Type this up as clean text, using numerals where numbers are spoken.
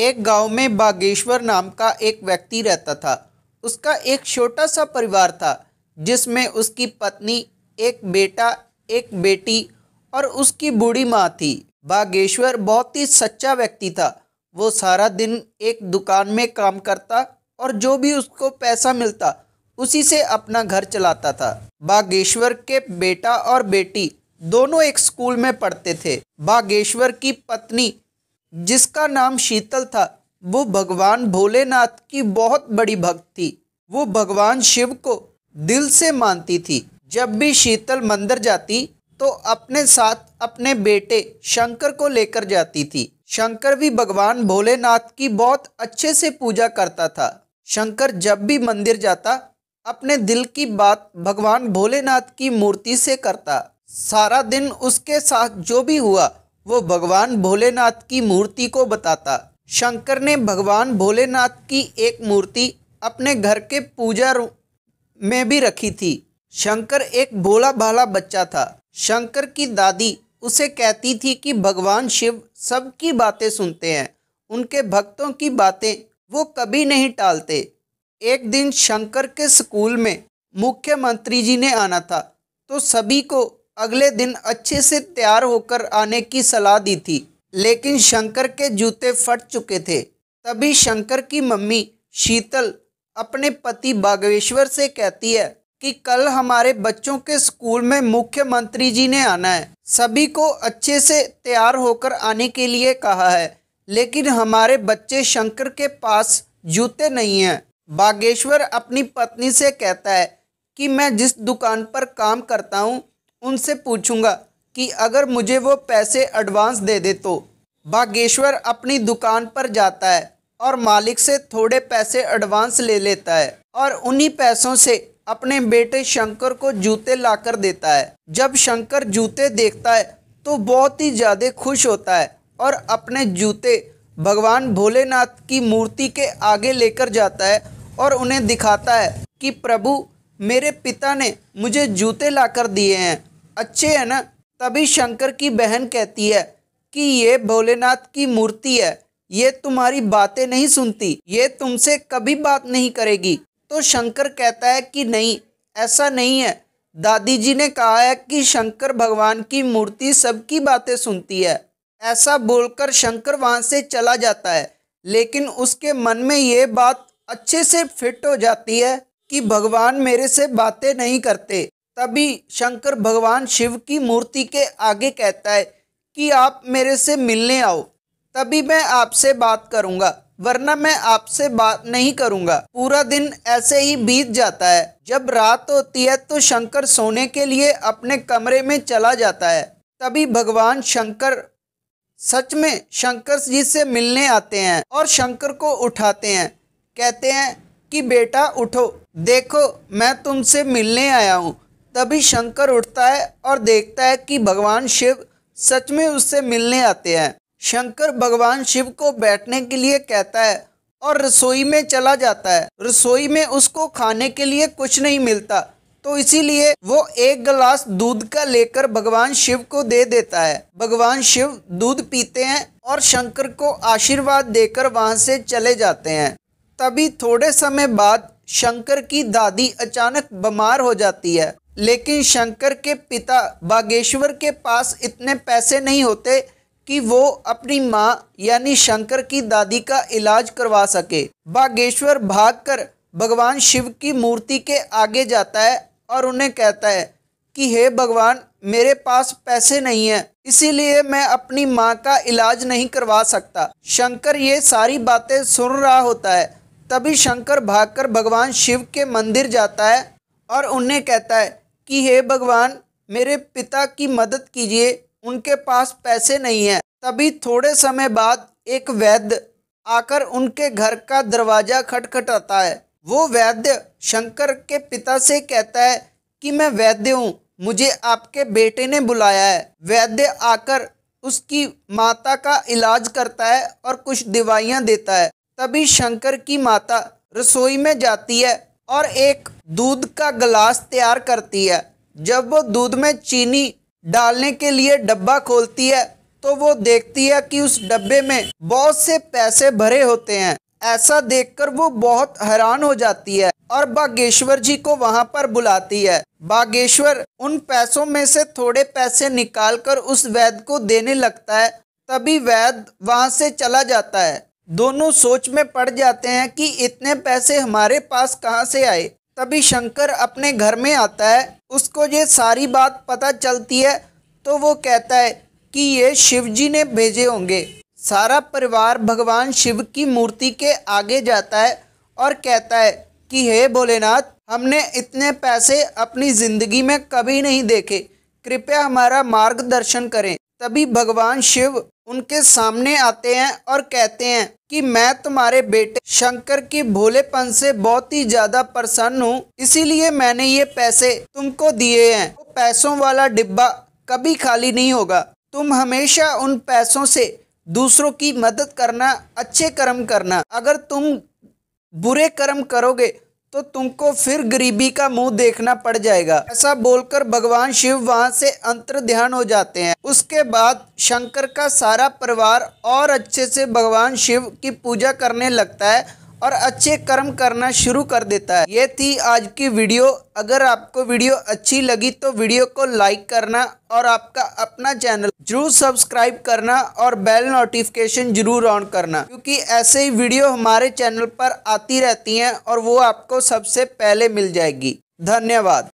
एक गांव में बागेश्वर नाम का एक व्यक्ति रहता था। उसका एक छोटा सा परिवार था जिसमें उसकी पत्नी, एक बेटा, एक बेटी और उसकी बूढ़ी माँ थी। बागेश्वर बहुत ही सच्चा व्यक्ति था। वो सारा दिन एक दुकान में काम करता और जो भी उसको पैसा मिलता उसी से अपना घर चलाता था। बागेश्वर के बेटा और बेटी दोनों एक स्कूल में पढ़ते थे। बागेश्वर की पत्नी, जिसका नाम शीतल था, वो भगवान भोलेनाथ की बहुत बड़ी भक्त थी। वो भगवान शिव को दिल से मानती थी। जब भी शीतल मंदिर जाती तो अपने साथ अपने बेटे शंकर को लेकर जाती थी। शंकर भी भगवान भोलेनाथ की बहुत अच्छे से पूजा करता था। शंकर जब भी मंदिर जाता अपने दिल की बात भगवान भोलेनाथ की मूर्ति से करता। सारा दिन उसके साथ जो भी हुआ वो भगवान भोलेनाथ की मूर्ति को बताता। शंकर ने भगवान भोलेनाथ की एक मूर्ति अपने घर के पूजा रूम में भी रखी थी। शंकर एक भोला भाला बच्चा था। शंकर की दादी उसे कहती थी कि भगवान शिव सबकी बातें सुनते हैं, उनके भक्तों की बातें वो कभी नहीं टालते। एक दिन शंकर के स्कूल में मुख्यमंत्री जी ने आना था तो सभी को अगले दिन अच्छे से तैयार होकर आने की सलाह दी थी, लेकिन शंकर के जूते फट चुके थे। तभी शंकर की मम्मी शीतल अपने पति बागेश्वर से कहती है कि कल हमारे बच्चों के स्कूल में मुख्यमंत्री जी ने आना है। सभी को अच्छे से तैयार होकर आने के लिए कहा है, लेकिन हमारे बच्चे शंकर के पास जूते नहीं हैं। बागेश्वर अपनी पत्नी से कहता है कि मैं जिस दुकान पर काम करता हूँ उनसे पूछूंगा कि अगर मुझे वो पैसे एडवांस दे दे तो। बागेश्वर अपनी दुकान पर जाता है और मालिक से थोड़े पैसे एडवांस ले लेता है और उन्हीं पैसों से अपने बेटे शंकर को जूते लाकर देता है। जब शंकर जूते देखता है तो बहुत ही ज़्यादा खुश होता है और अपने जूते भगवान भोलेनाथ की मूर्ति के आगे लेकर जाता है और उन्हें दिखाता है कि प्रभु, मेरे पिता ने मुझे जूते लाकर दिए हैं, अच्छे हैं ना। तभी शंकर की बहन कहती है कि ये भोलेनाथ की मूर्ति है, ये तुम्हारी बातें नहीं सुनती, ये तुमसे कभी बात नहीं करेगी। तो शंकर कहता है कि नहीं, ऐसा नहीं है, दादी जी ने कहा है कि शंकर भगवान की मूर्ति सबकी बातें सुनती है। ऐसा बोलकर शंकर वहाँ से चला जाता है, लेकिन उसके मन में ये बात अच्छे से फिट हो जाती है कि भगवान मेरे से बातें नहीं करते। तभी शंकर भगवान शिव की मूर्ति के आगे कहता है कि आप मेरे से मिलने आओ, तभी मैं आपसे बात करूंगा, वरना मैं आपसे बात नहीं करूंगा। पूरा दिन ऐसे ही बीत जाता है। जब रात होती है तो शंकर सोने के लिए अपने कमरे में चला जाता है। तभी भगवान शंकर सच में शंकर जी से मिलने आते हैं और शंकर को उठाते हैं। कहते हैं कि बेटा उठो, देखो मैं तुमसे मिलने आया हूँ। तभी शंकर उठता है और देखता है कि भगवान शिव सच में उससे मिलने आते हैं। शंकर भगवान शिव को बैठने के लिए कहता है और रसोई में चला जाता है। रसोई में उसको खाने के लिए कुछ नहीं मिलता, तो इसीलिए वो एक गिलास दूध का लेकर भगवान शिव को दे देता है। भगवान शिव दूध पीते हैं और शंकर को आशीर्वाद देकर वहाँ से चले जाते हैं। तभी थोड़े समय बाद शंकर की दादी अचानक बीमार हो जाती है, लेकिन शंकर के पिता बागेश्वर के पास इतने पैसे नहीं होते कि वो अपनी माँ यानी शंकर की दादी का इलाज करवा सके। बागेश्वर भागकर भगवान शिव की मूर्ति के आगे जाता है और उन्हें कहता है कि हे भगवान, मेरे पास पैसे नहीं हैं, इसीलिए मैं अपनी माँ का इलाज नहीं करवा सकता। शंकर ये सारी बातें सुन रहा होता है। तभी शंकर भागकर भगवान शिव के मंदिर जाता है और उन्हें कहता है कि हे भगवान, मेरे पिता की मदद कीजिए, उनके पास पैसे नहीं हैं। तभी थोड़े समय बाद एक वैद्य आकर उनके घर का दरवाज़ा खटखटाता है। वो वैद्य शंकर के पिता से कहता है कि मैं वैद्य हूँ, मुझे आपके बेटे ने बुलाया है। वैद्य आकर उसकी माता का इलाज करता है और कुछ दवाइयाँ देता है। तभी शंकर की माता रसोई में जाती है और एक दूध का गिलास तैयार करती है। जब वो दूध में चीनी डालने के लिए डब्बा खोलती है तो वो देखती है कि उस डब्बे में बहुत से पैसे भरे होते हैं। ऐसा देखकर वो बहुत हैरान हो जाती है और बागेश्वर जी को वहां पर बुलाती है। बागेश्वर उन पैसों में से थोड़े पैसे निकालकर उस वैद्य को देने लगता है। तभी वैद्य वहां से चला जाता है। दोनों सोच में पड़ जाते हैं कि इतने पैसे हमारे पास कहाँ से आए। तभी शंकर अपने घर में आता है। उसको ये सारी बात पता चलती है तो वो कहता है कि ये शिव जी ने भेजे होंगे। सारा परिवार भगवान शिव की मूर्ति के आगे जाता है और कहता है कि हे भोलेनाथ, हमने इतने पैसे अपनी जिंदगी में कभी नहीं देखे, कृपया हमारा मार्गदर्शन करें। तभी भगवान शिव उनके सामने आते हैं और कहते हैं कि मैं तुम्हारे बेटे शंकर की भोलेपन से बहुत ही ज्यादा प्रसन्न हूँ, इसीलिए मैंने ये पैसे तुमको दिए हैं। तो पैसों वाला डिब्बा कभी खाली नहीं होगा। तुम हमेशा उन पैसों से दूसरों की मदद करना, अच्छे कर्म करना। अगर तुम बुरे कर्म करोगे तो तुमको फिर गरीबी का मुंह देखना पड़ जाएगा। ऐसा बोलकर भगवान शिव वहां से अंतर ध्यान हो जाते हैं। उसके बाद शंकर का सारा परिवार और अच्छे से भगवान शिव की पूजा करने लगता है और अच्छे कर्म करना शुरू कर देता है। ये थी आज की वीडियो। अगर आपको वीडियो अच्छी लगी तो वीडियो को लाइक करना और आपका अपना चैनल जरूर सब्सक्राइब करना और बेल नोटिफिकेशन जरूर ऑन करना, क्योंकि ऐसे ही वीडियो हमारे चैनल पर आती रहती हैं और वो आपको सबसे पहले मिल जाएगी। धन्यवाद।